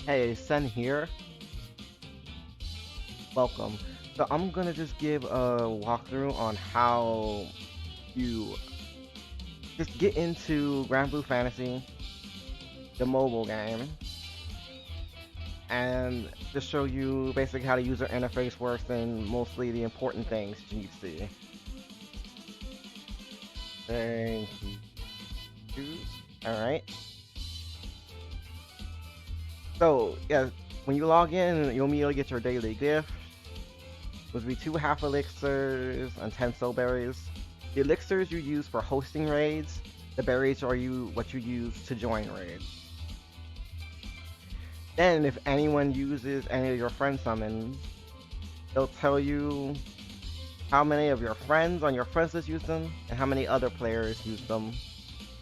Hey, Sen here. Welcome. So I'm gonna just give a walkthrough on how you just get into Grand Blue Fantasy, the mobile game, and just show you basically how the user interface works and mostly the important things you need to see. Thank you. All right. So yeah, when you log in, you'll immediately get your daily gift. Would be 2 half elixirs and 10 soul berries. The elixirs you use for hosting raids. The berries are what you use to join raids. Then, if anyone uses any of your friend summons, they'll tell you how many of your friends on your friends list use them and how many other players use them.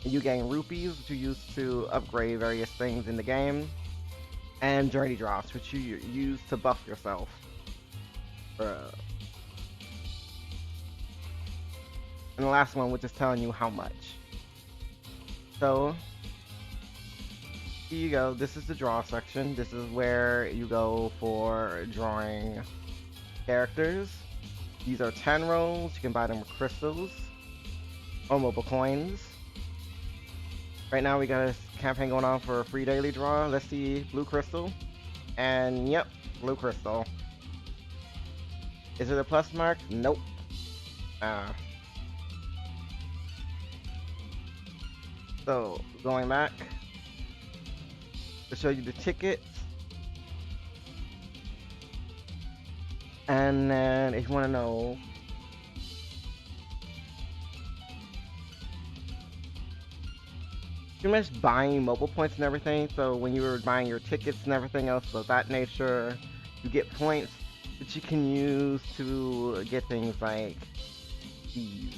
And you gain rupees, which you use to upgrade various things in the game, and journey drops, which you use to buff yourself. Uh, and the last one, which is telling you how much. So, here you go. This is the draw section. This is where you go for drawing characters. These are 10 rolls. You can buy them with crystals or mobile coins. Right now we got a campaign going on for a free daily draw. Let's see, blue crystal. And yep, blue crystal. Is it a plus mark? Nope. So going back to show you the tickets. And then if you want to know pretty much buying mobile points and everything, so when you were buying your tickets and everything else of that nature, you get points that you can use to get things like these.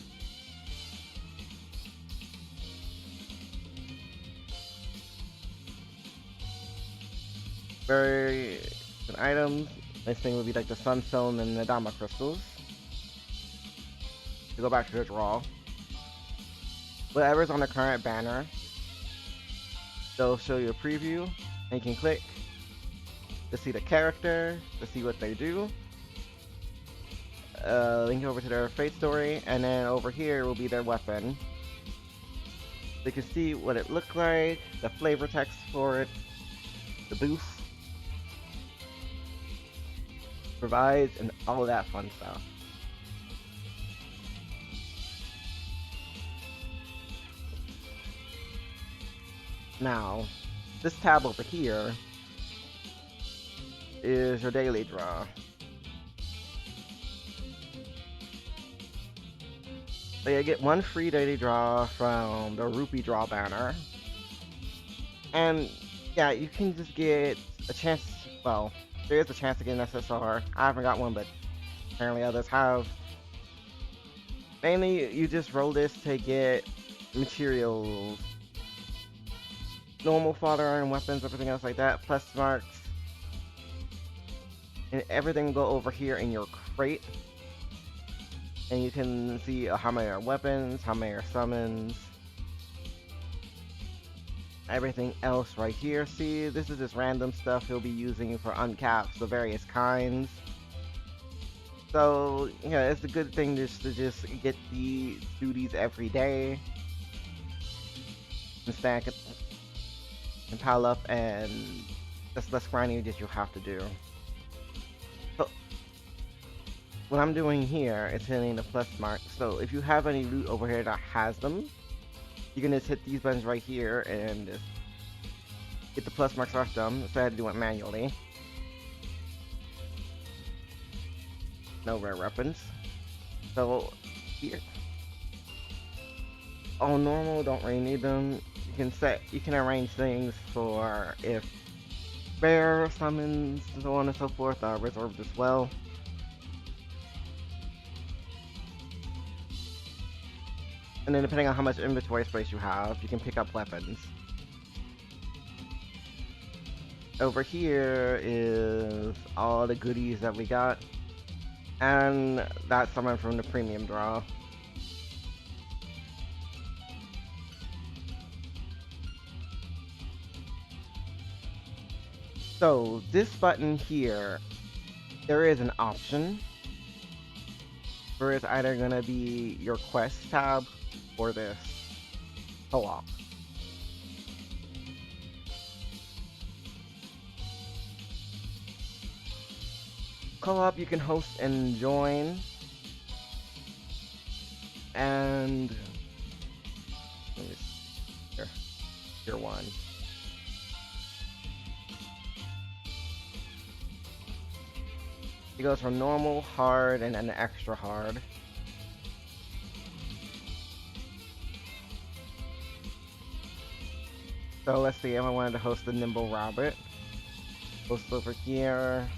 Very good items. Next thing would be like the sunstone and the dama crystals. To go back to the draw. Whatever's on the current banner, they'll show you a preview, and you can click to see the character, to see what they do. Link over to their fate story, and then over here will be their weapon. So you can see what it looked like, the flavor text for it, the boost provides, and all of that fun stuff. Now, this tab over here is your daily draw. So you get one free daily draw from the rupee draw banner. And yeah, you can just get a chance, well, there is a chance to get an SSR. I haven't got one, but apparently others have. Mainly, you just roll this to get materials, normal fodder and weapons, everything else like that, plus marks. And everything will go over here in your crate. And you can see how many are weapons, how many are summons. Everything else right here. See, this is just random stuff he'll be using for uncaps of various kinds. So, yeah, it's a good thing just to just get the duties every day. And stack it and pile up, and that's less grinding that you have to do. So, what I'm doing here is hitting the plus mark. So, if you have any loot over here that has them, you can just hit these buttons right here and just get the plus marks off them instead of doing it manually. No rare weapons. So here, all normal, don't really need them. You can arrange things for if rare summons, so on and so forth, are reserved as well. And then depending on how much inventory space you have, you can pick up weapons. Over here is all the goodies that we got. And that's someone from the premium draw. So this button here, there is an option where it's either gonna be your quest tab or this co-op. Co-op you can host and join, and let me see here. Tier 1. It goes from normal, hard, and then extra hard. So let's see if I wanted to host the Nimble Rabbit. Host over here.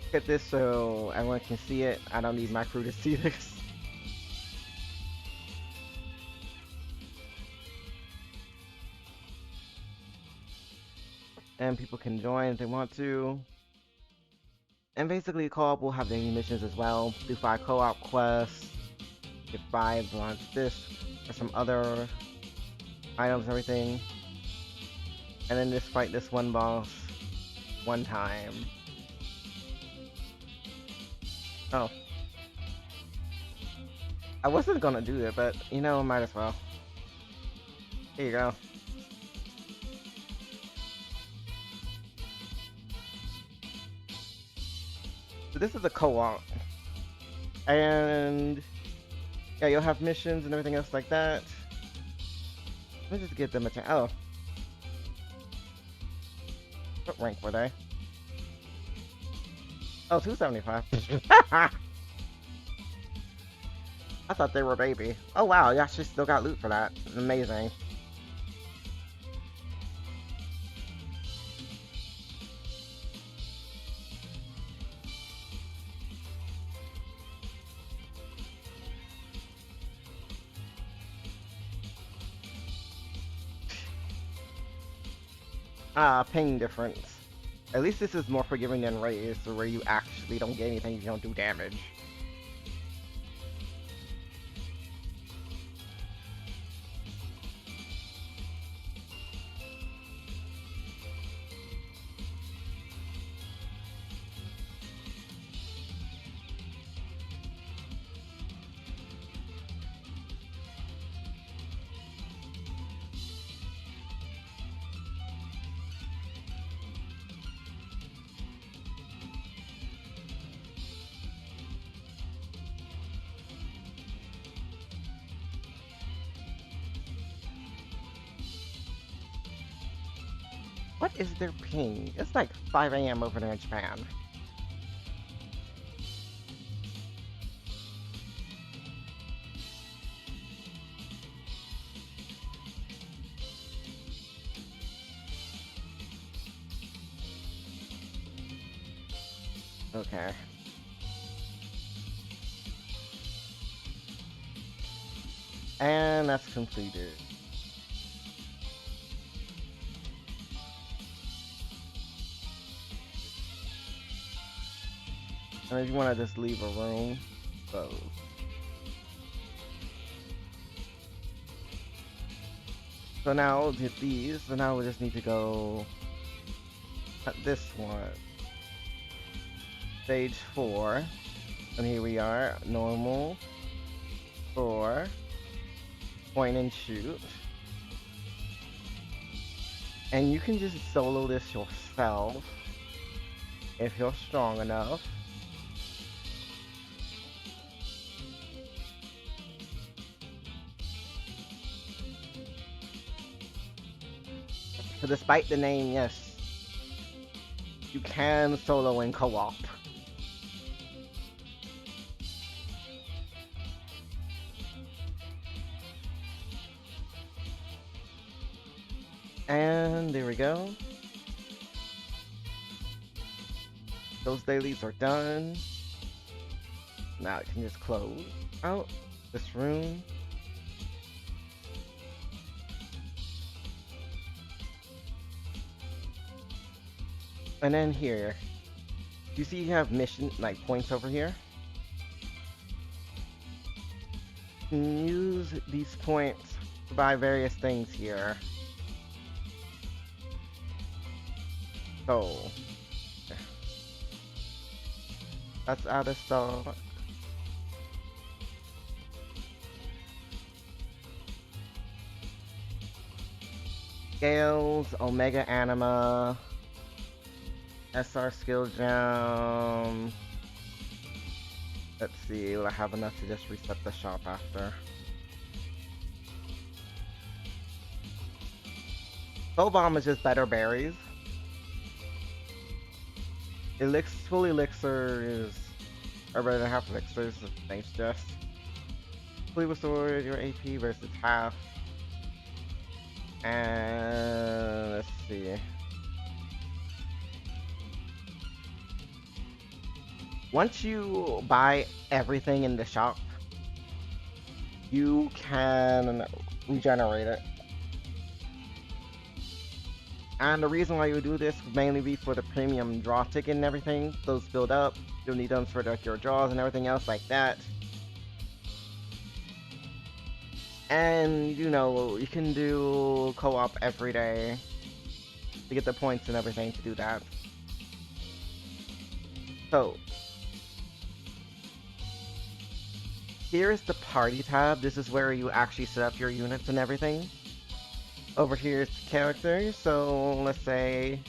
Look at this so everyone can see it. I don't need my crew to see this. And people can join if they want to. And basically, co-op will have daily missions as well. Do 5 co-op quests. Get 5 launch this or some other items and everything. And then just fight this one boss one time. Oh. I wasn't gonna do it, but you know, might as well. Here you go. So this is a co-op. And yeah, you'll have missions and everything else like that. Let me just get them a chance. Oh. What rank were they? Oh, 275. I thought they were baby. Oh wow, you actually still got loot for that. Amazing. Ping difference. At least this is more forgiving than Raise, where you actually don't get anything if you don't do damage. What is their ping? It's like 5 AM over there in Japan. Okay. And that's completed. And if you want to just leave a room, so. So now we'll hit these, so now we just need to go at this one. Stage 4. And here we are, normal, 4, point and shoot. And you can just solo this yourself if you're strong enough. So despite the name, yes, you can solo and co-op. And there we go. Those dailies are done. Now I can just close out this room. And then here, you see you have mission, like points over here. You can use these points to buy various things here. So that's out of stock. Scales, Omega Anima, SR Skill Gem. Let's see, will I have enough to just reset the shop after? Soul Bomb is just better berries. Full Elixir is, or better than half Elixirs, thanks Jess. Fully restore your AP versus half. And let's see. Once you buy everything in the shop, you can regenerate it. And the reason why you do this would mainly be for the premium draw ticket and everything. Those build up. You'll need them for like your draws and everything else like that. And you know, you can do co-op every day to get the points and everything to do that. So here's the party tab. This is where you actually set up your units and everything. Over here is the character. So let's say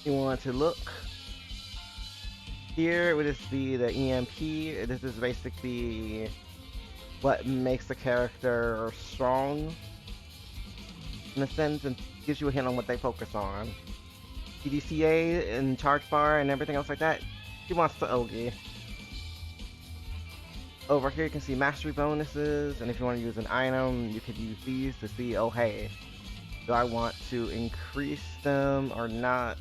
you want to look. Here would just be the EMP. This is basically what makes the character strong in a sense and gives you a hint on what they focus on. PDCA and charge bar and everything else like that. He wants to Ogi. Over here you can see mastery bonuses, and if you want to use an item, you could use these to see, oh hey, do I want to increase them or not?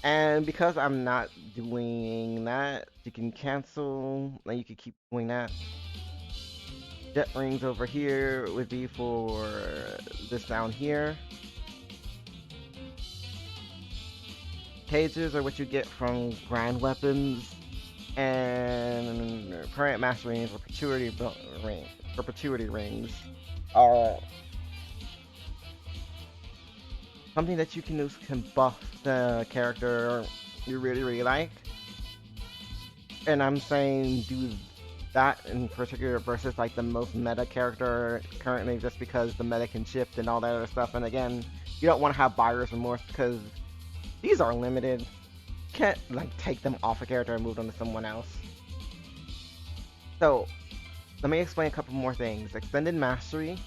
And because I'm not doing that, you can cancel, and you can keep doing that. Jet rings over here would be for this down here. Cages are what you get from grand weapons, and permanent master rings or perpetuity rings are something that you can use can buff the character you really like. And I'm saying do that in particular versus like the most meta character currently, just because the meta can shift and all that other stuff. And again, you don't want to have buyer's remorse because these are limited. You can't like take them off a character and move them to someone else. So let me explain a couple more things. Extended mastery.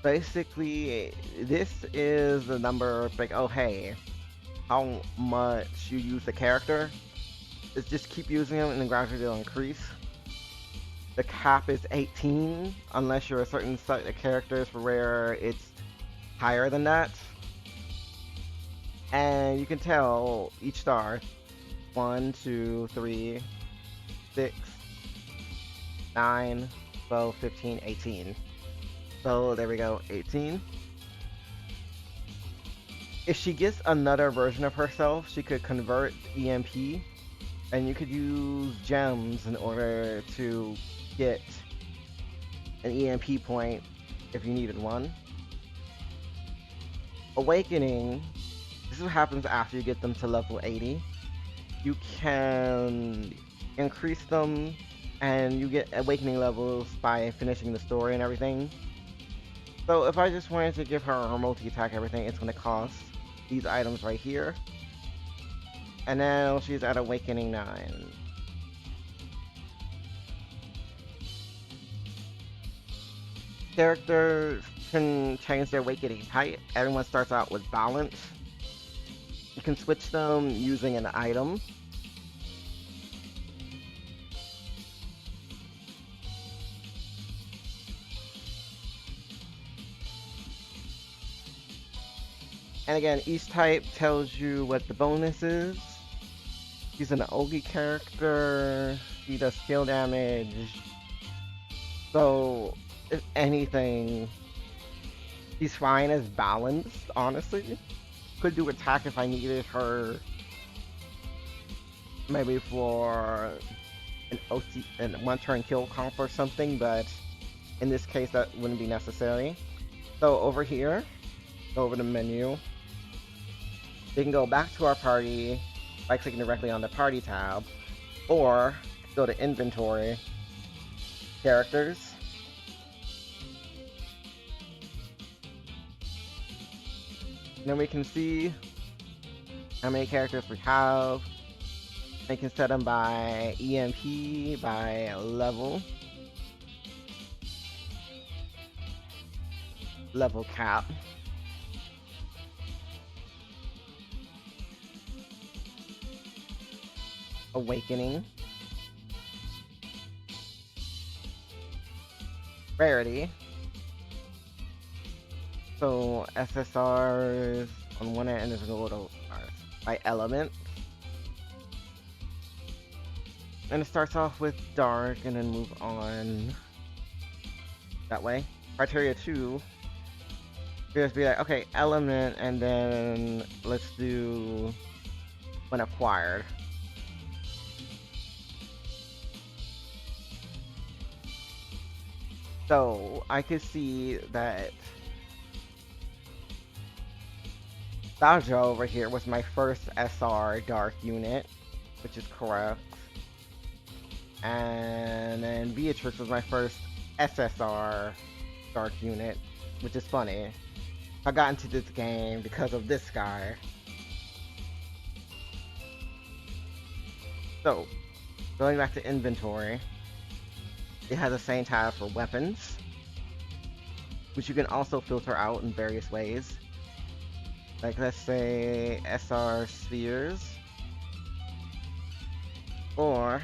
Basically, this is the number of like, oh hey, how much you use the character. It's just keep using them and then gradually they'll increase. The cap is 18 unless you're a certain set of characters for where it's higher than that. And you can tell each star 1, 2, 3, 6, 9, 12, 15, 18. So there we go, 18. If she gets another version of herself, she could convert EMP, and you could use gems in order to get an EMP point if you needed one. Awakening, this is what happens after you get them to level 80. You can increase them, and you get awakening levels by finishing the story and everything. So if I just wanted to give her a multi-attack everything, it's going to cost these items right here. And now she's at Awakening 9. Characters can change their awakening type. Everyone starts out with balance. You can switch them using an item. And again, each type tells you what the bonus is. He's an Ogi character. He does skill damage. So, if anything, he's fine as balanced, honestly. Could do attack if I needed her. Maybe for an OT, and one turn kill comp or something, but in this case that wouldn't be necessary. So over here, go over the menu. We can go back to our party by clicking directly on the party tab, or go to inventory, characters. And then we can see how many characters we have. We can set them by EMP, by level cap. Awakening. Rarity. So SSRs on one end is a little by element. And it starts off with dark and then move on that way. Criteria 2. Just be like, okay, element, and then let's do when acquired. So I could see that Dajo over here was my first SR dark unit, which is correct. And then Beatrix was my first SSR dark unit, which is funny. I got into this game because of this guy. So, going back to inventory, it has the same tab for weapons, which you can also filter out in various ways. Like, let's say SR spheres, or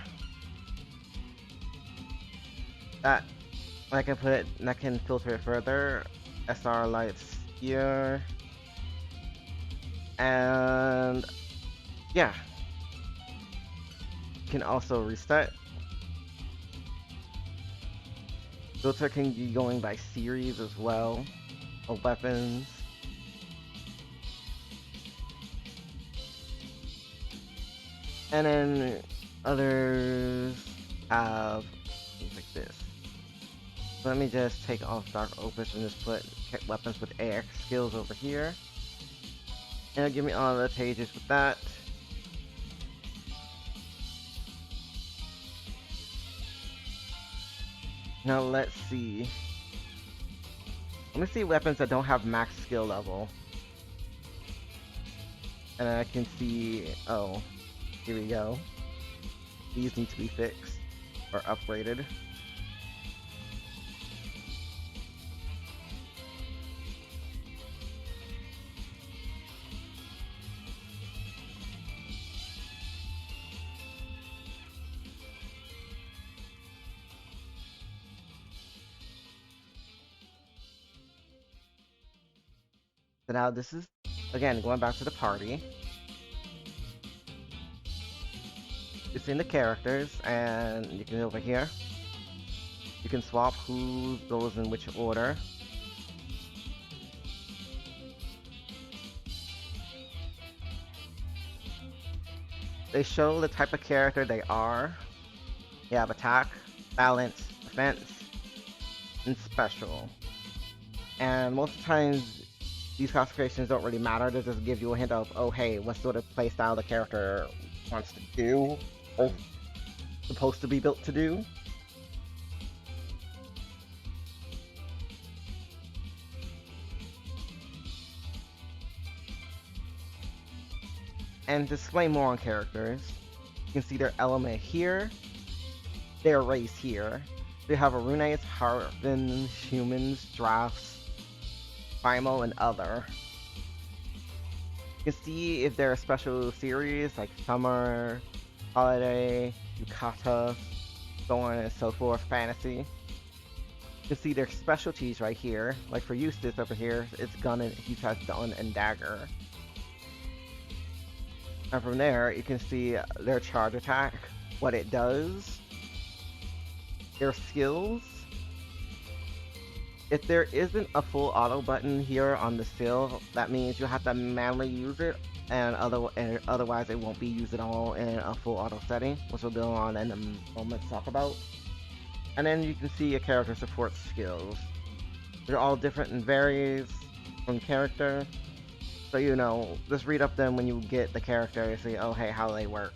that I can put it, and I can filter it further. SR lights here, and yeah, you can also reset. Filter can be going by series as well of weapons. And then others have things like this. So let me just take off Dark Opus and just put weapons with AX skills over here. And it'll give me all the pages with that. Now let's see. Let me see weapons that don't have max skill level. And I can see, oh, here we go. These need to be fixed or upgraded. So now this is, again, going back to the party. It's in the characters, and you can over here. You can swap who goes in which order. They show the type of character they are. You have attack, balance, defense, and special. And most of the times, these classifications don't really matter. They just give you a hint of, oh hey, what sort of playstyle the character wants to do, or supposed to be built to do. And to explain more on characters, you can see their element here, their race here. They have Arunes, Harvins, humans, drafts, Primal, and other. You can see if they're a special series like Summer, Holiday, Yukata, so on and so forth, Fantasy. You can see their specialties right here. Like for Eustace over here, it's gun and he has gun and dagger. And from there, you can see their charge attack, what it does, their skills. If there isn't a full auto button here on the skill, that means you have to manually use it, and otherwise it won't be used at all in a full auto setting, which we'll go on in a moment to talk about. And then you can see your character support skills. They're all different and varies from character. So, you know, just read up them when you get the character and see, oh, hey, how they work.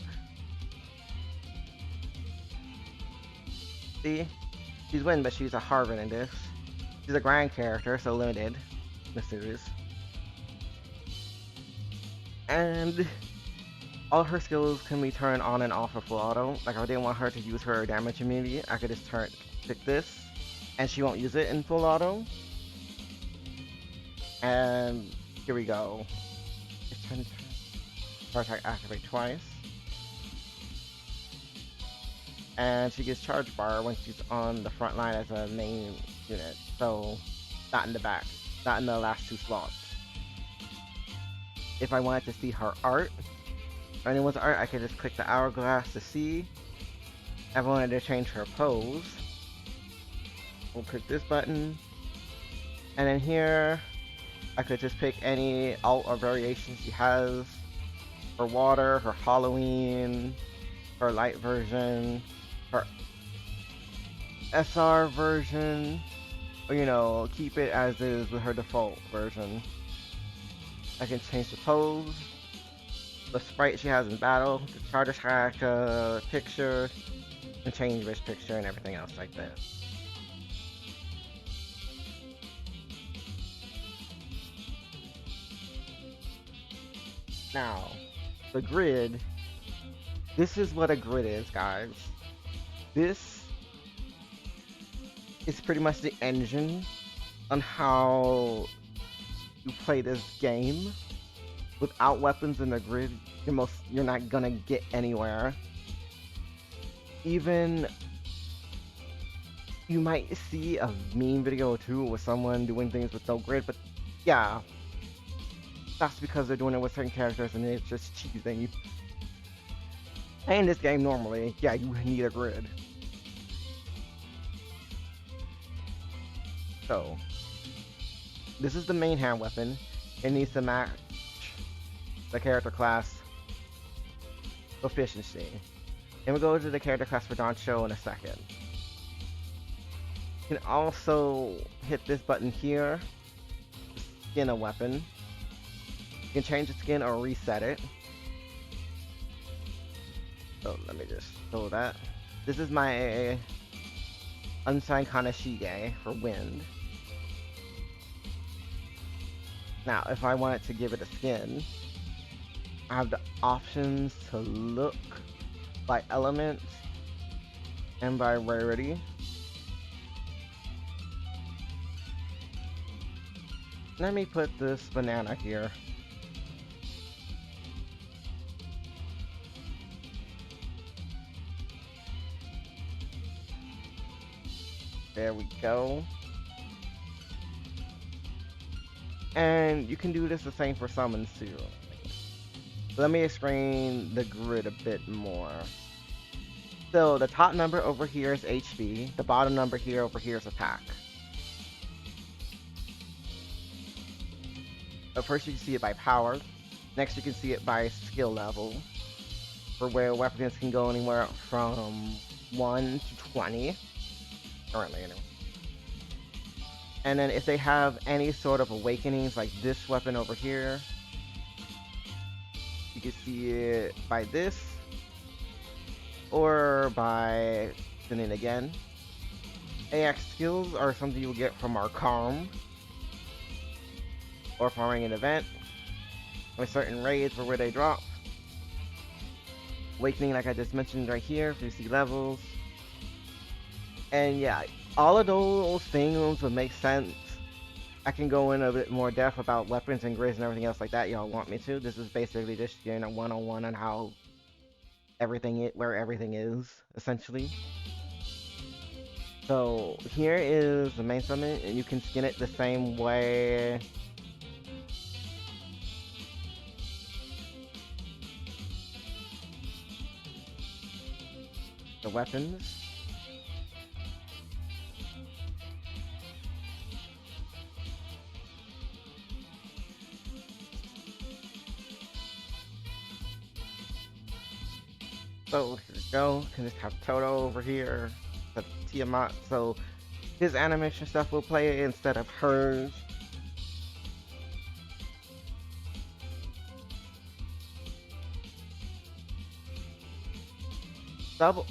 See? She's Win, but she's a Harvard in this. She's a grind character, so limited in the series. And all her skills can be turned on and off of full auto. Like, if I didn't want her to use her damage immunity, I could just pick this, and she won't use it in full auto. And here we go. Power attack activate twice. And she gets charge bar when she's on the front line as a main unit. So, not in the back. Not in the last 2 slots. If I wanted to see her art, or anyone's art, I could just click the hourglass to see. If I wanted to change her pose, we'll click this button. And then here, I could just pick any alt or variation she has. Her water, her Halloween, her light version, her SR version, or, you know, keep it as is with her default version. I can change the pose, the sprite she has in battle, the charge attack picture, and change this picture and everything else like that. Now, the grid. This is what a grid is, guys. This is pretty much the engine on how you play this game. Without weapons in the grid, you're not gonna get anywhere. Even you might see a meme video or two with someone doing things with no grid, but yeah, that's because they're doing it with certain characters and it's just cheating. In this game normally, yeah, you need a grid. So, this is the main hand weapon. It needs to match the character class efficiency. And we'll go to the character class for Doncho in a second. You can also hit this button here, skin a weapon. You can change the skin or reset it. So let me just show that. This is my Unsigned Kanashige for wind. Now, if I wanted to give it a skin, I have the options to look by element and by rarity. Let me put this banana here. There we go. And you can do this the same for summons too. Let me explain the grid a bit more. So the top number over here is HP, the bottom number here over here is attack. But first you can see it by power, next you can see it by skill level, for where weapons can go anywhere from 1 to 20. Currently, anyway. And then if they have any sort of awakenings, like this weapon over here, you can see it by this, or by spinning again. AX skills are something you will get from arcarum, or farming an event, with certain raids for where they drop. Awakening, like I just mentioned right here, if you see levels. And yeah, all of those things would make sense. I can go in a bit more depth about weapons and grids and everything else like that. Y'all want me to? This is basically just, you know, one-on-one on how where everything is, essentially. So here is the main summon, and you can skin it the same way. The weapons. So here we go. Can just have Toto over here. That's Tiamat. So his animation stuff will play instead of hers. Sub,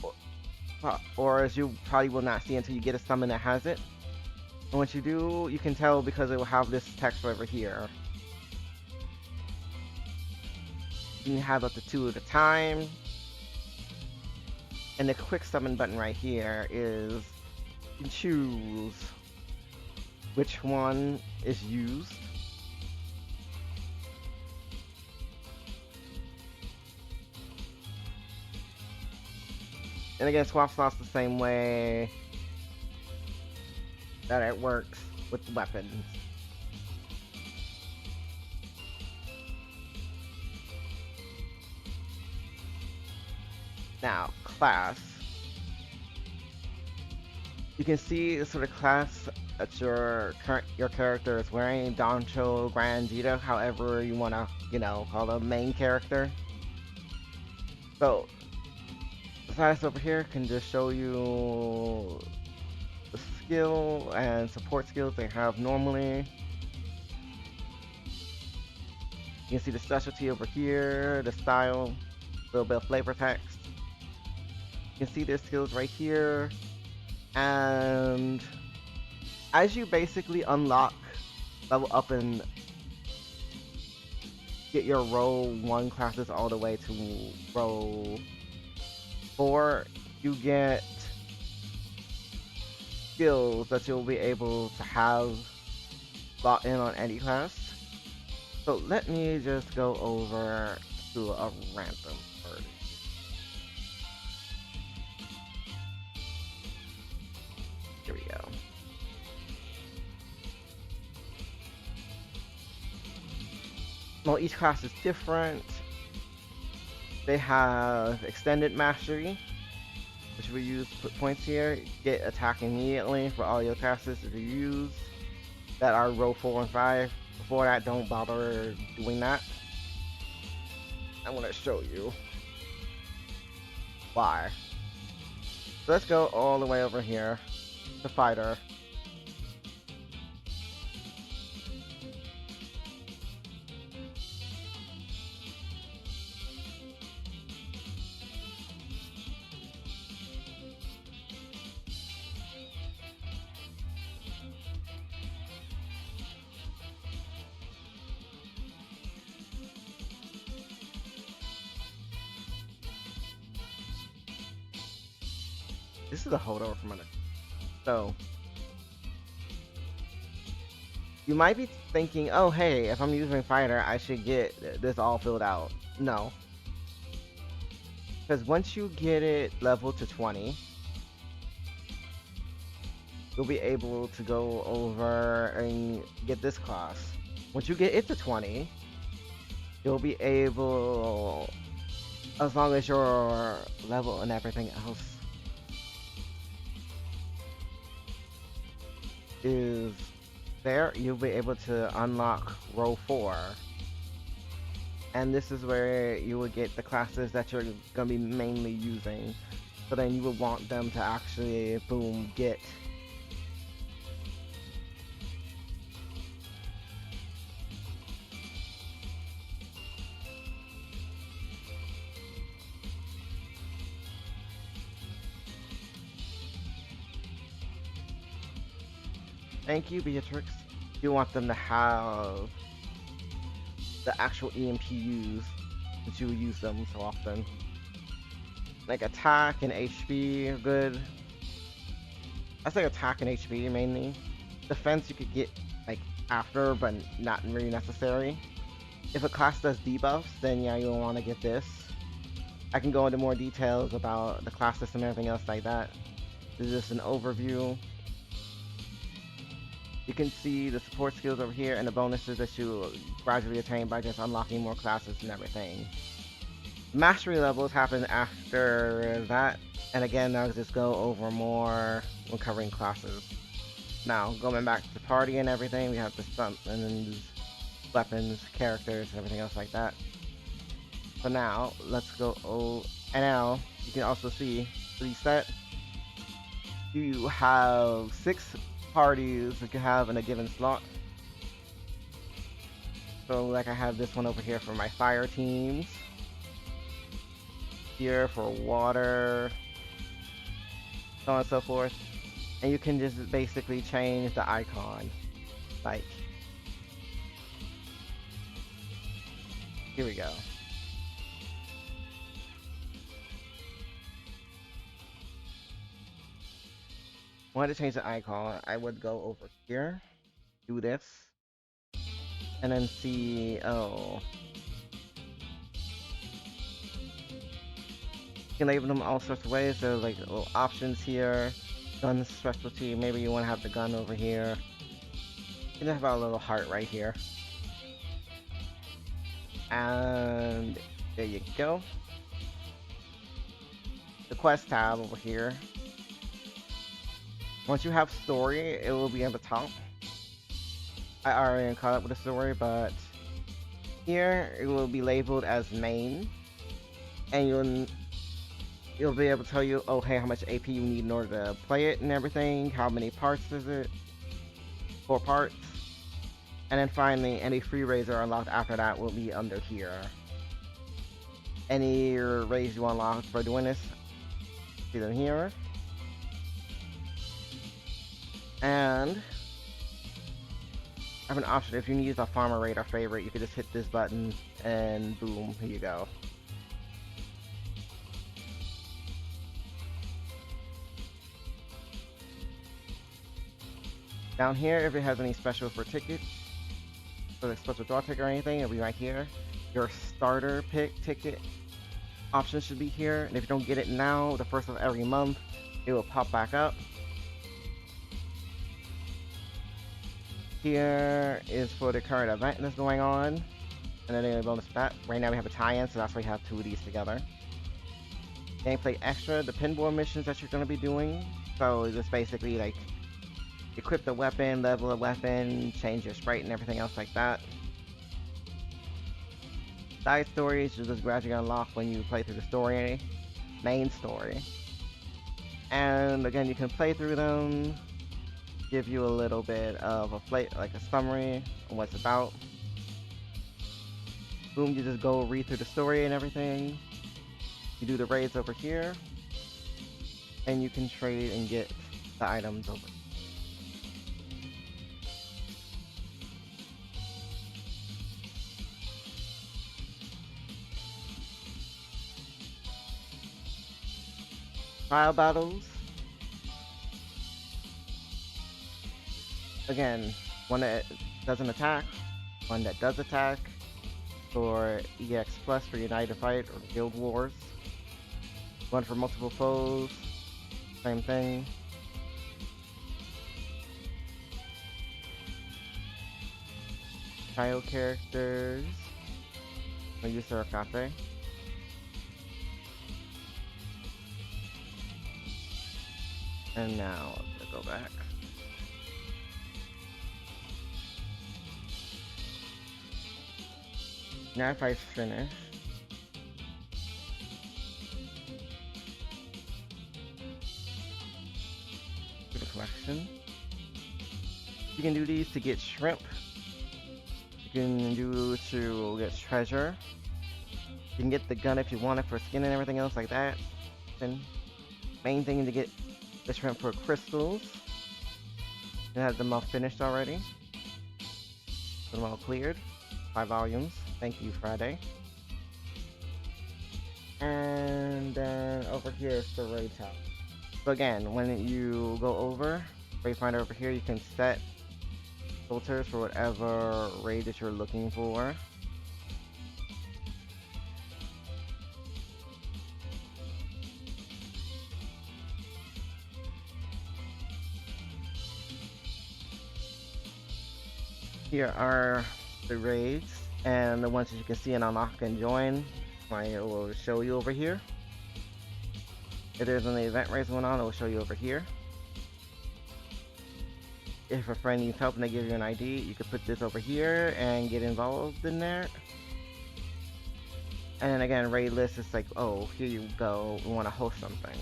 or as you probably will not see until you get a summon that has it. And once you do, you can tell because it will have this text over here. You can have up to 2 at a time. And the quick summon button right here is you can choose which one is used. And again, swap slots the same way that it works with weapons. Now, class. You can see the sort of class that your character is wearing, Doncho, Grandita, however you want to, call the main character. So, the status over here can just show you the skill and support skills they have normally. You can see the specialty over here, the style, a little bit of flavor text. You can see their skills right here. And as you basically unlock, level up, and get your row 1 classes all the way to row 4, you get skills that you'll be able to have locked in on any class. So let me just go over to a random bird. Here we go. Well, each class is different. They have extended mastery, which we use to put points here. Get attack immediately for all your classes that you use that are row 4 and 5. Before that, don't bother doing that. I'm gonna show you why. So let's go all the way over here to fighter. This is a holdover from another. So you might be thinking, oh hey, if I'm using fighter, I should get this all filled out. No. Because once you get it leveled to 20, you'll be able to go over and get this class. Once you get it to 20, you'll be able, as long as your level and everything else is there, you'll be able to unlock row 4. And this is where you will get the classes that you're going to be mainly using. So then you would want them to actually, boom, get. Thank you, Beatrix. You want them to have the actual EMPUs since you use them so often. Like attack and HP are good. I say attack and HP mainly. Defense you could get like after, but not really necessary. If a class does debuffs, then yeah, you'll want to get this. I can go into more details about the class system and everything else like that. This is just an overview. You can see the support skills over here and the bonuses that you gradually attain by just unlocking more classes and everything. Mastery levels happen after that, and again, I'll just go over more when covering classes. Now, going back to the party and everything, we have the summons, weapons, characters, and everything else like that. So now, let's go, and now, you can also see reset. You have 6 parties that you have in a given slot. So like I have this one over here for my fire teams. Here for water, so on and so forth. And you can just basically change the icon. Like, here we go. Wanted to change the icon, I would go over here, do this, and then see, oh. You can label them all sorts of ways. There's like little options here. Gun specialty, maybe you want to have the gun over here. You can have a little heart right here. And there you go. The quest tab over here. Once you have story, it will be at the top. I already caught up with the story, but here it will be labeled as main, and you'll be able to tell you, oh hey, how much AP you need in order to play it and everything. How many parts is it? 4 parts. And then finally, any free raids are unlocked after that will be under here. Any raids you unlock for doing this, see them here. And I have an option. If you need a farmer raid or favorite, you can just hit this button and boom, here you go. Down here, if it has any special for tickets, for the special draw ticket or anything, it'll be right here. Your starter pick ticket option should be here, and if you don't get it now, the first of every month, it will pop back up. Here is for the current event that's going on, and then a bonus for that. Right now we have a tie-in, so that's why we have 2 of these together. Gameplay extra, the pinball missions that you're going to be doing. So just basically like equip the weapon, level a weapon, change your sprite and everything else like that. Side stories you'll just gradually unlock when you play through the story, main story. And again, you can play through them, give you a little bit of like a summary on what it's about. Boom, you just go read through the story and everything. You do the raids over here, and you can trade and get the items over. Trial battles. Again, one that doesn't attack, one that does attack, for EX Plus for United Fight or Guild Wars. One for multiple foes, same thing. Child characters, Mayusa Cafe. And now, let's go back. Now if I finish, to the collection, you can do these to get shrimp. You can do to get treasure. You can get the gun if you want it for skin and everything else like that. Then main thing is to get the shrimp for crystals. I have them all finished already. Put them all cleared. 5 volumes. Thank you, Friday. And then over here is the raid tab. So again, when you go over, raid finder over here, you can set filters for whatever raid that you're looking for. Here are the raids and the ones that you can see and unlock and join. I will show you over here. If there's an event raid going on, it will show you over here. If a friend needs help and they give you an ID, you can put this over here and get involved in there. And then again, raid list is like, oh, here you go, we want to host something.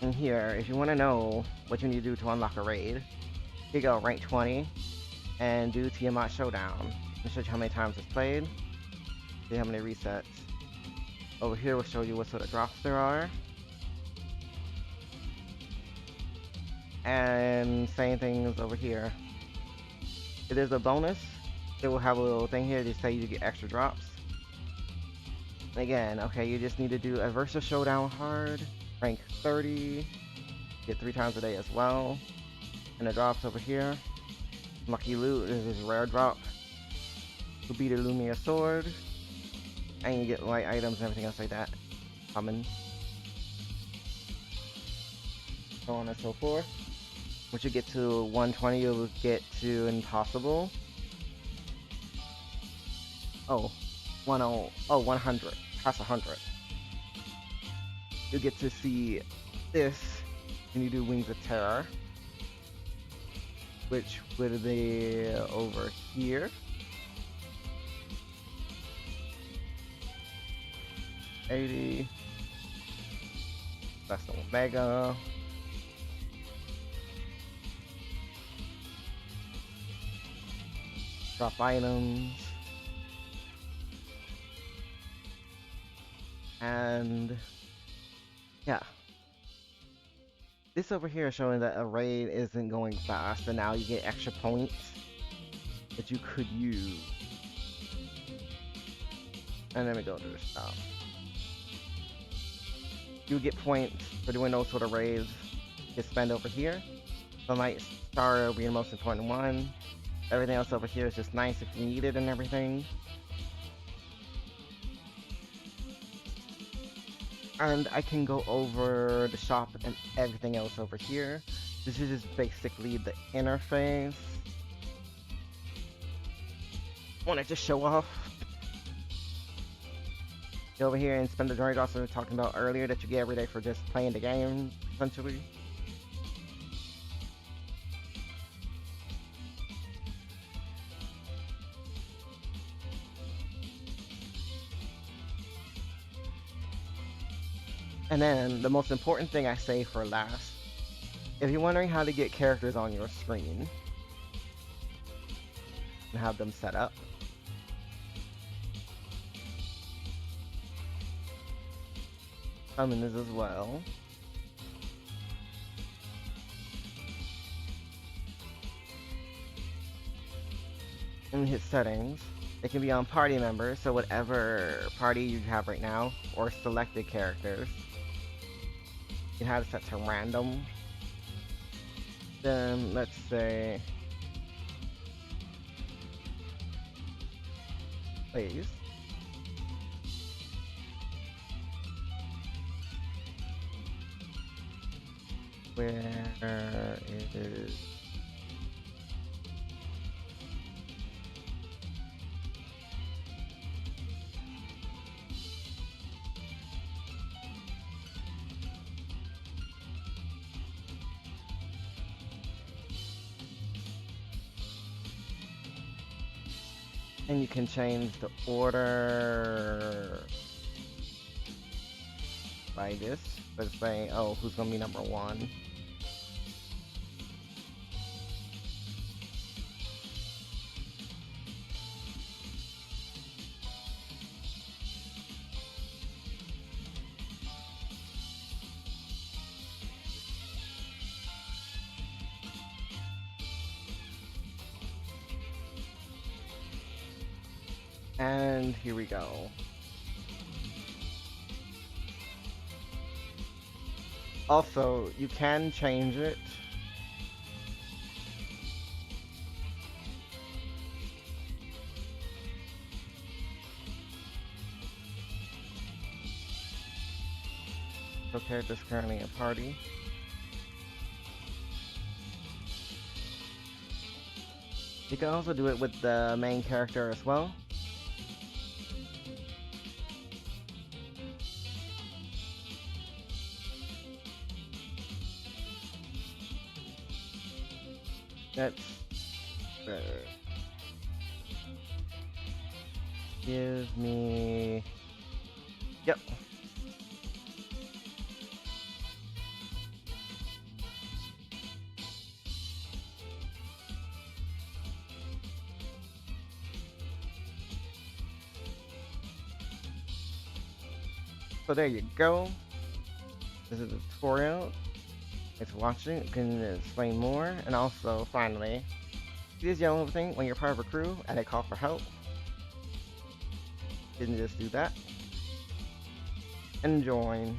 And here, if you want to know what you need to do to unlock a raid, you go rank 20 and do Tiamat Showdown. It shows you how many times it's played, see how many resets. Over here will show you what sort of drops there are. And same things over here. If there's a bonus, it will have a little thing here to say you get extra drops. Again, okay, you just need to do a Versus Showdown hard, rank 30, get 3 times a day as well. And the drops over here. Lucky Loot is this rare drop. You beat a Lumia sword. And you get light items and everything else like that. Common. So on and so forth. Once you get to 120, you'll get to Impossible. Oh, 100. Past 100. You get to see this, and you do Wings of Terror, which would be over here. 80. That's the Omega. Drop items. And yeah, this over here is showing that a raid isn't going fast, and now you get extra points that you could use. And then we go to the shop. You get points for doing those sort of raids you spend over here. So Night Star will be the most important one. Everything else over here is just nice if you need it and everything. And I can go over the shop and everything else over here. This is just basically the interface. Wanted to show off. Go over here and spend the journey drops we were talking about earlier that you get every day for just playing the game, essentially. And then the most important thing I say for last, if you're wondering how to get characters on your screen and have them set up, summon this as well. And hit settings. It can be on party members, so whatever party you have right now, or selected characters. You can have it set to random. Then let's say, please. Where is and you can change the order by this. Let's say, oh, who's gonna be number 1? And here we go. Also, you can change it. Okay, there's currently a party. You can also do it with the main character as well. That's give me, yep. So there you go. This is a tutorial. Thanks for watching. You can explain more. And also, finally, see this yellow thing when you're part of a crew and they call for help. You can just do that and join.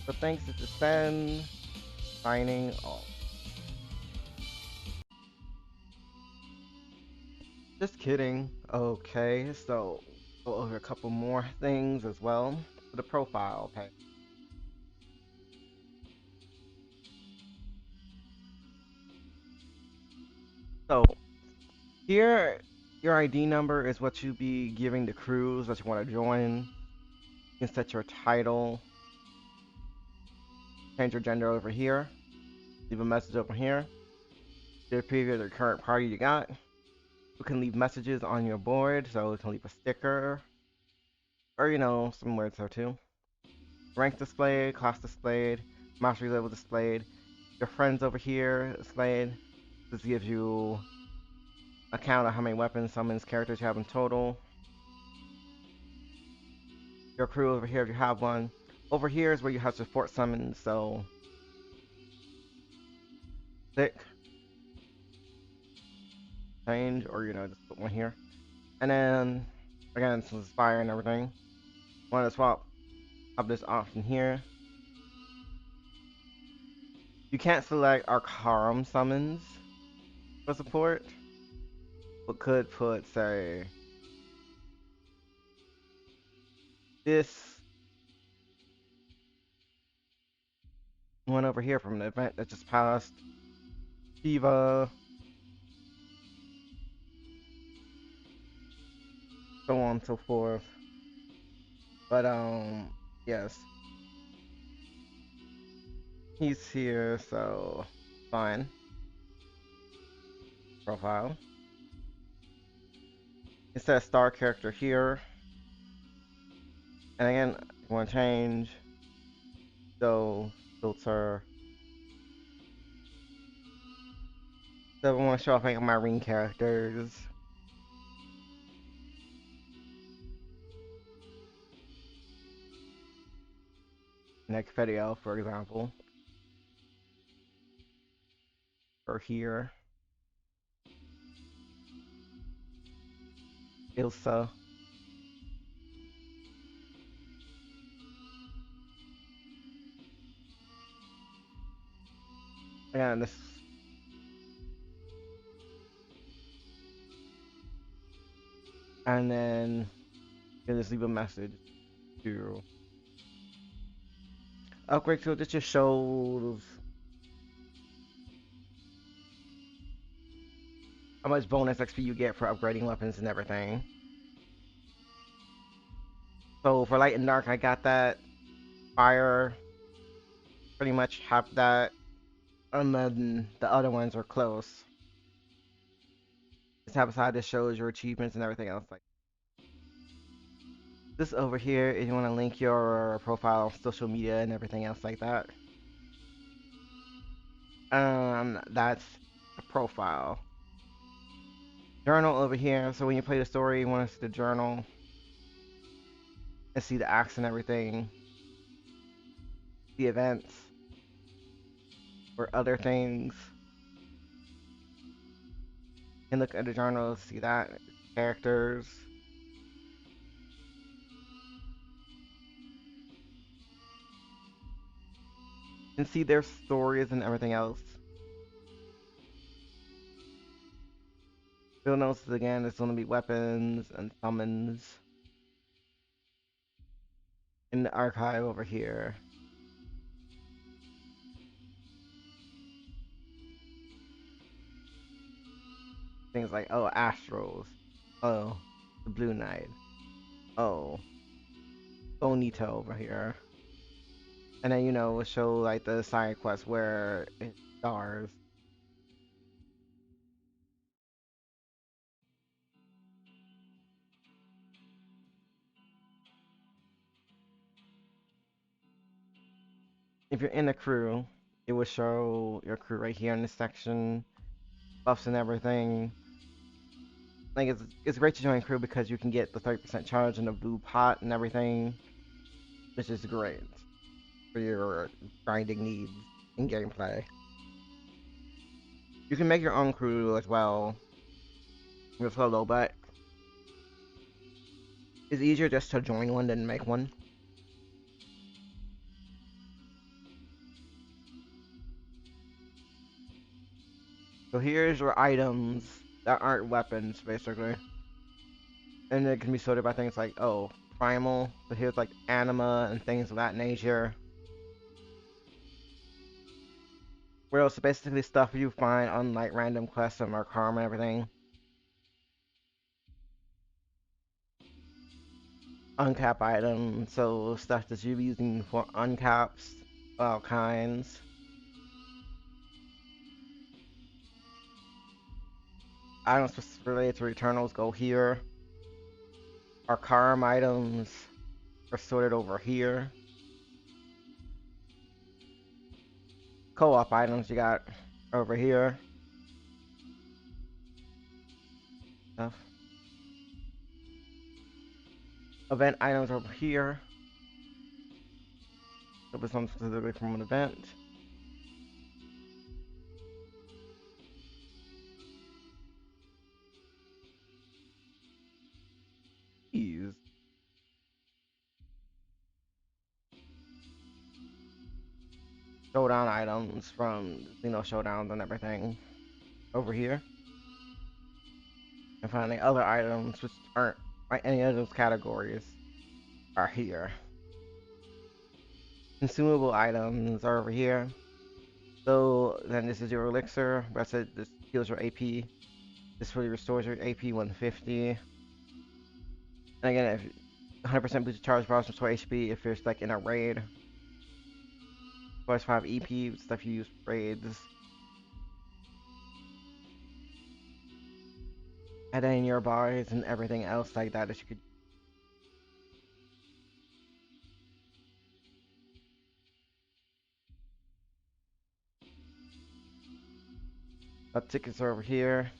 So thanks, this is Ben, signing off. Just kidding. Okay, so go over a couple more things as well. For the profile page. So here, your ID number is what you be giving the crews that you want to join. You can set your title, change your gender over here, leave a message over here, the previous or current party you got. You can leave messages on your board, so you can leave a sticker, or some words there too. Rank displayed, class displayed, mastery level displayed, your friends over here displayed. This gives you a count of how many weapons, summons, characters you have in total. Your crew over here if you have one. Over here is where you have support summons, so click, change, or just put one here. And then again, since it's fire and everything, want to swap up this option here. You can't select arcarum summons for support, but could put say this one over here from the event that just passed. Shiva, so on and so forth. But yes, he's here, so fine. Profile. It says star character here, and again, you want to change. So filter. So I want to show off like my ring characters. Next video, for example, or here, Ilsa. And this, and then you just leave a message to upgrade tool. This just shows how much bonus XP you get for upgrading weapons and everything. So for light and dark, I got that. Fire, pretty much have that, and then the other ones are close. This tab beside this shows your achievements and everything else. Like this over here, if you want to link your profile on social media and everything else like that. That's a profile. Journal over here. So when you play the story, you want to see the journal and see the acts and everything, the events, or other things. You can look at the journal, see that characters. You can see their stories and everything else. You'll notice again, there's going to be weapons and summons in the archive over here. Things like, oh, Astros. Oh, the Blue Knight. Oh, Bonito over here. And then, we'll show like the side quest where it stars. If you're in a crew, it will show your crew right here in this section, buffs and everything. Like it's great to join crew because you can get the 30% charge in the blue pot and everything. which is great for your grinding needs in gameplay. You can make your own crew as well with solo, but it's easier just to join one than make one. So here's your items that aren't weapons, basically. And it can be sorted by things like, oh, primal. So here's like anima and things of that nature. Where else? Basically stuff you find on like random quests and arcarum and everything. Uncap items, so stuff that you're using for uncaps, all kinds. Items related to Eternals go here. Arcarum items are sorted over here. Co-op items you got over here. Stuff. Event items over here. There'll be some specifically from an event. These. Showdown items from showdowns and everything over here. And finally other items which aren't like any of those categories are here. Consumable items are over here. So then this is your elixir. That's it. This heals your AP. This really restores your AP 150. And again, if 100% boost charge bars restore HP if you're like in a raid. Plus 5 EP stuff you use for raids. And then your bars and everything else like that you could. Tickets are over here.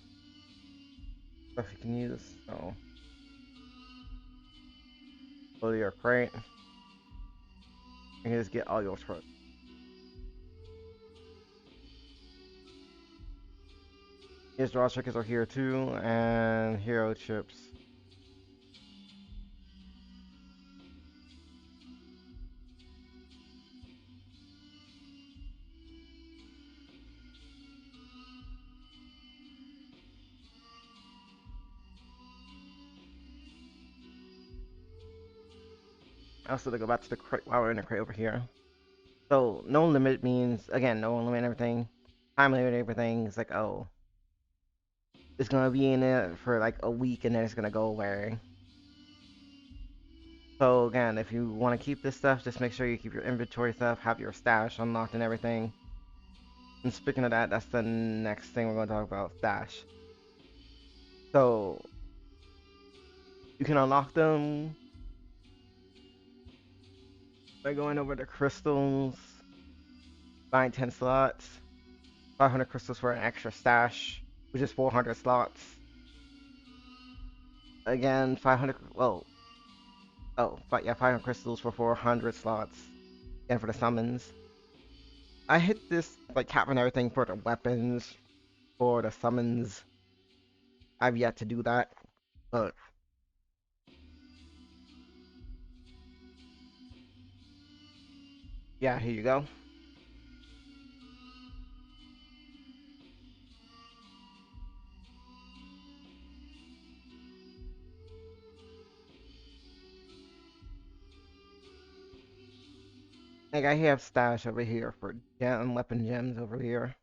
Stuff you can use. So go to your crate. And just get all your trucks. Here's draw tickets are here too, and hero chips. Also, to go back to the crate while we're in the crate over here. So, no limit means, again, no limit everything. Time limit everything. It's like, oh, it's gonna be in it for like a week and then it's gonna go away. So, again, if you want to keep this stuff, just make sure you keep your inventory stuff, have your stash unlocked and everything. And speaking of that, that's the next thing we're gonna talk about, stash. So, you can unlock them by going over the crystals, buying 10 slots, 500 crystals for an extra stash, which is 400 slots. Again, 500, well, yeah, 500 crystals for 400 slots. And for the summons. I hit this, like, cap and everything for the weapons, for the summons. I've yet to do that, but yeah, here you go. Like, I have stash over here for gem, weapon gems over here.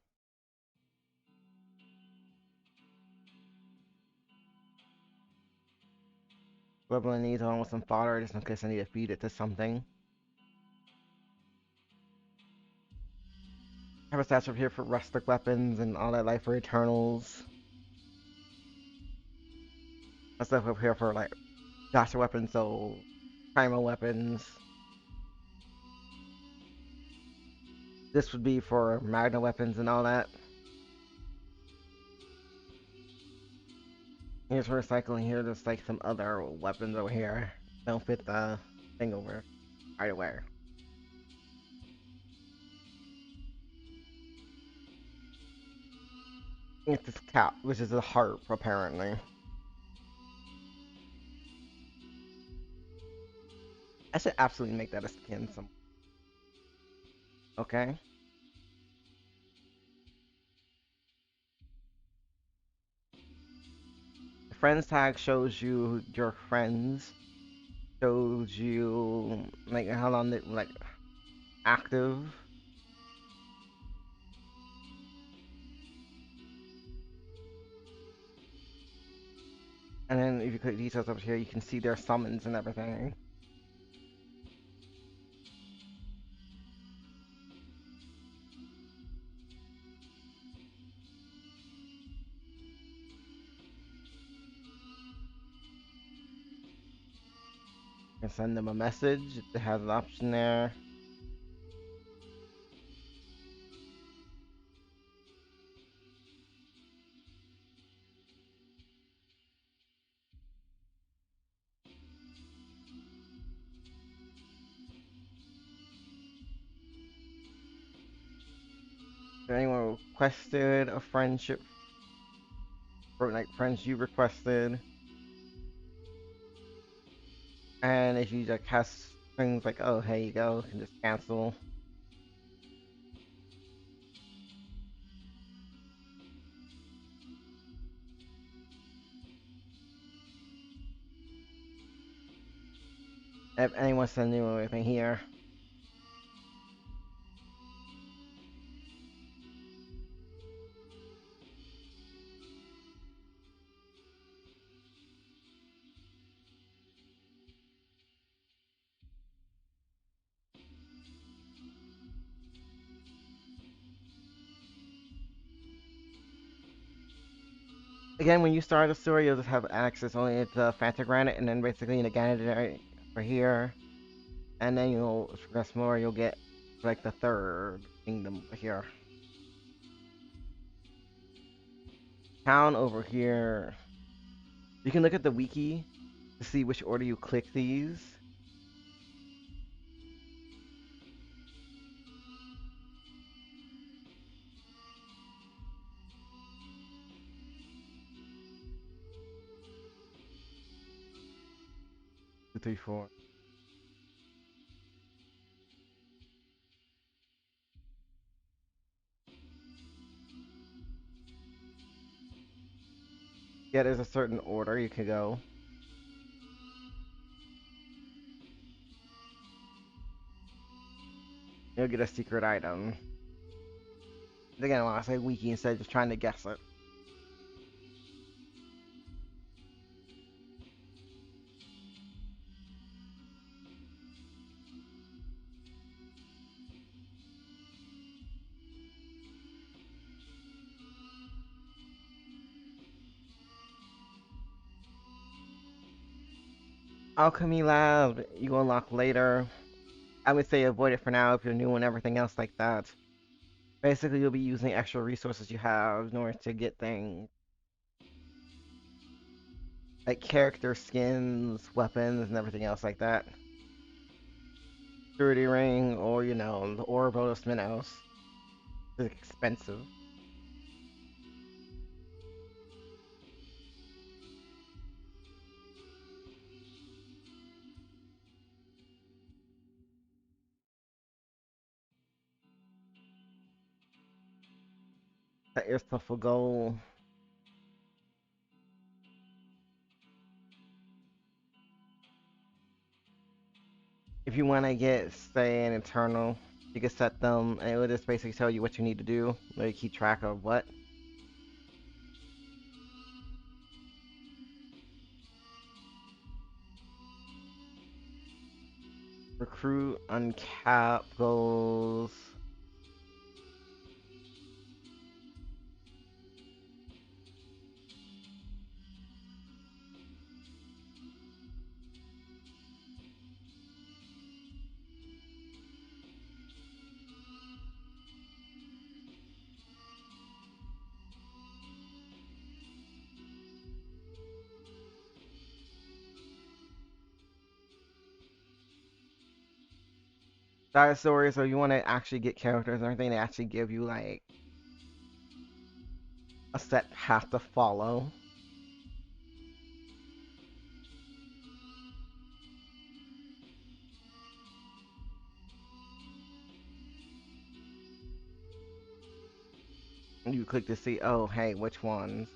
Whoever needs almost some fodder, just in case I need to feed it to something. I have a stash over here for rustic weapons and all that, like for Eternals. A stuff over here for, like, Joshua weapons, so primal weapons. This would be for Magna weapons and all that. Here's for recycling here, there's like some other weapons over here. Don't fit the thing over. right away. It's this cap, which is a harp, apparently. I should absolutely make that a skin some. Okay. The friends tag shows you your friends, shows you like how long they like active, and then if you click details up here, you can see their summons and everything. You can send them a message. It has an option there. If anyone requested a friendship, or like friends you requested, and if you like have things like, oh, here you go, you can just cancel. If anyone sends you anything here, again, when you start a story, you'll just have access only to Fantagranite, and then basically in the Ganadary for here, and then you'll progress more. You'll get like the third kingdom over here. Town over here. You can look at the wiki to see which order you click these. Two, three, four. Yeah, there's a certain order you can go. You'll get a secret item. Again, when I say wiki instead of just trying to guess it. Alchemy Lab, you unlock later. I would say avoid it for now if you're new and everything else like that. Basically, you'll be using extra resources you have in order to get things like character skins, weapons, and everything else like that. Security ring, or the Ouroboros Minos. It's expensive. Set yourself a goal. If you want to get, say, an Eternal, you can set them, and it will just basically tell you what you need to do. Let you keep track of what. Recruit, uncap goals. Side stories, or you want to actually get characters and everything, they actually give you like a set path to follow. And you click to see, oh, hey, which ones.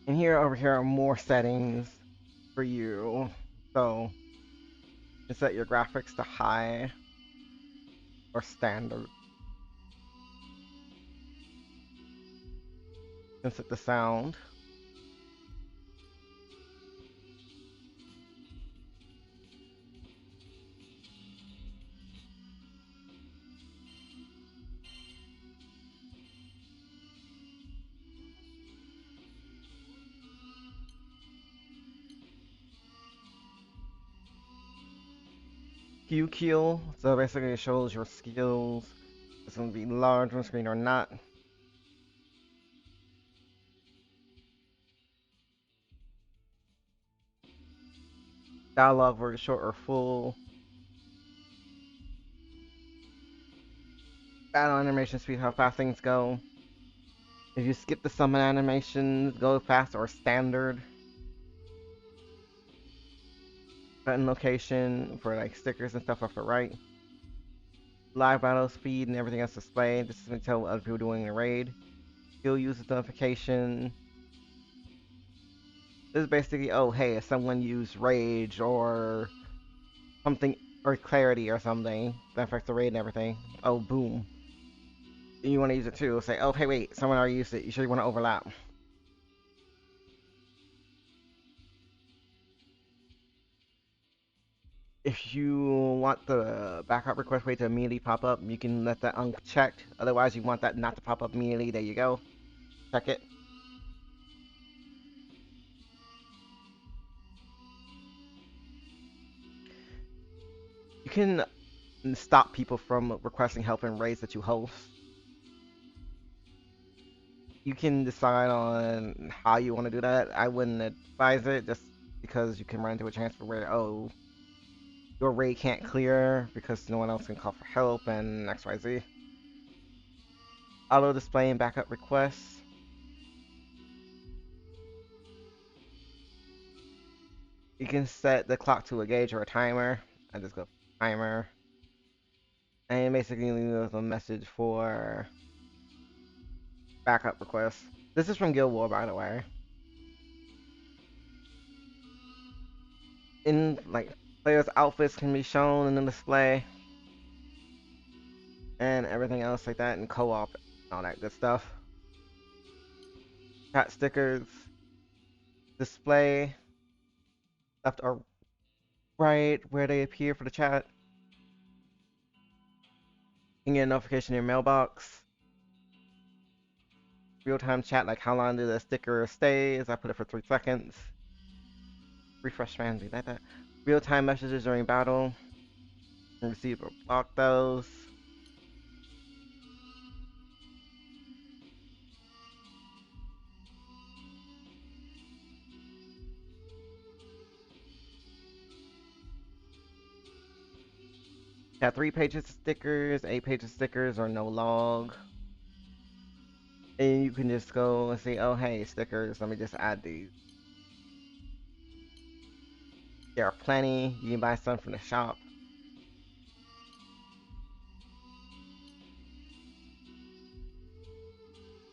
And here, over here are more settings for you. So, you set your graphics to high or standard. You can set the sound. Q kill, so basically it shows your skills. It's going to be large on screen or not. Dialogue very short or full. Battle animation speed, how fast things go. If you skip the summon animations, go fast or standard. Button location for like stickers and stuff upper right. Live battle speed and everything else displayed. This is going to tell other people doing a raid. Skill user notification. This is basically, oh hey, if someone used rage or something, or clarity or something that affects the raid and everything. Oh boom. You want to use it too. Say, oh hey wait, someone already used it. You sure you want to overlap? If you want the backup request rate to immediately pop up, you can let that unchecked. Otherwise, you want that not to pop up immediately. There you go. Check it. You can stop people from requesting help in raids that you host. You can decide on how you want to do that. I wouldn't advise it just because you can run into a chance where, oh, your raid can't clear because no one else can call for help and XYZ. Auto display and backup requests. You can set the clock to a gauge or a timer. I just go timer. And basically leave a message for backup requests. This is from Guild War, by the way. In like players' outfits can be shown in the display. And everything else like that, and co-op, all that good stuff. Chat stickers, display, left or right where they appear for the chat. You can get a notification in your mailbox. Real-time chat, like how long did the sticker stays? I put it for 3 seconds. Refresh fans, like that. Real-time messages during battle. Receive or block those. Got 3 pages of stickers, 8 pages of stickers, or no log. And you can just go and say, oh hey, stickers, let me just add these. There are plenty. You can buy some from the shop.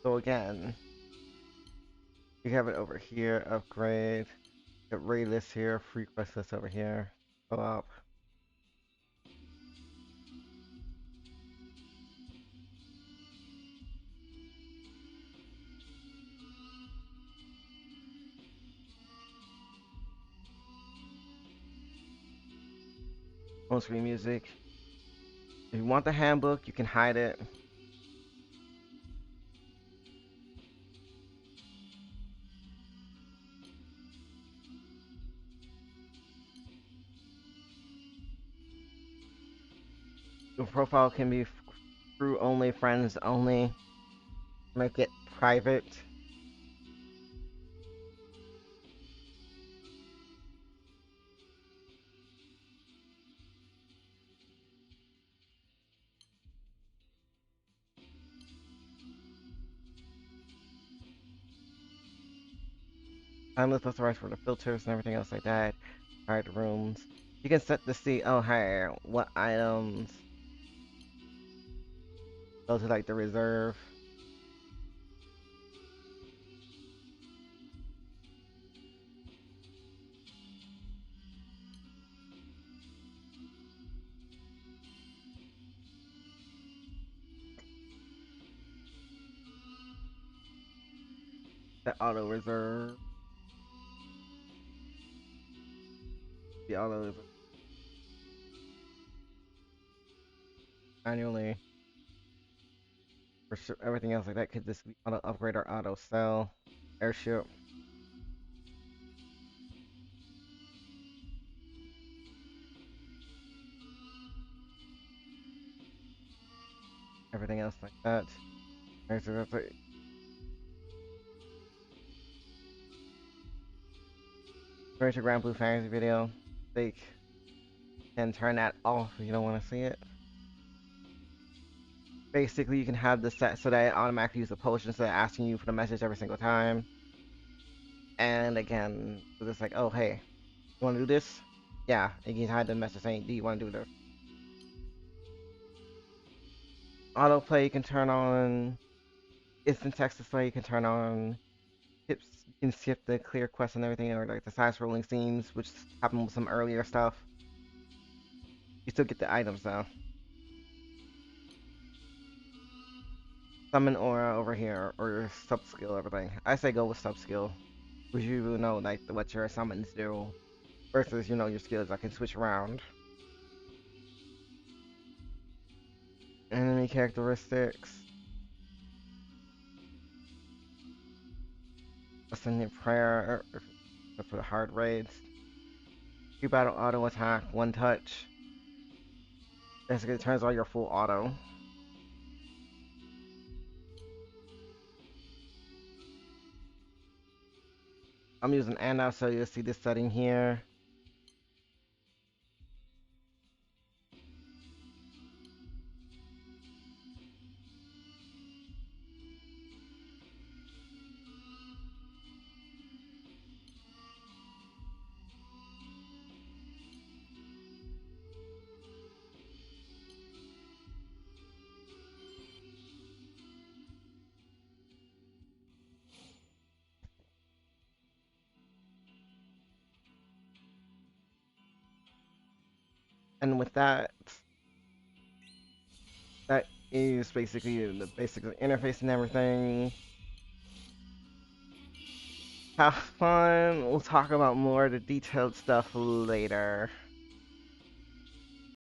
So again, you have it over here, upgrade. Get raid list here, free quest list over here. Go up. On screen music. If you want the handbook, you can hide it. Your profile can be crew only, friends only. Make it private. Timeless authorized for the filters and everything else like that. Alright, rooms. You can set to see, oh, hey, what items go to like the reserve. The auto reserve. The auto reserve manually. For sure, everything else like that could just be auto upgrade or auto sell. Airship. Everything else like that. Alright, so that's it. Go to Grand Blue Fantasy video. Like, and turn that off if you don't want to see it. Basically, you can have this set so that it automatically uses the potion instead of asking you for the message every single time. And again, so it's like, oh, hey, you want to do this? Yeah, and you can hide the message saying, do you want to do this? Autoplay you can turn on. Instant text display you can turn on. Tips you can skip the clear quests and everything, or like the side scrolling scenes, which happened with some earlier stuff. You still get the items though. Summon aura over here, or sub skill, everything. I say go with sub skill, because you know like what your summons do, versus your skills that can switch around. Enemy characteristics. Ascendant prayer for the hard raids. Two battle auto attack, one touch. Basically, it turns on your full auto. I'm using Anna, so you'll see this setting here. And with that, that is basically the basic interface and everything. Have fun. We'll talk about more of the detailed stuff later.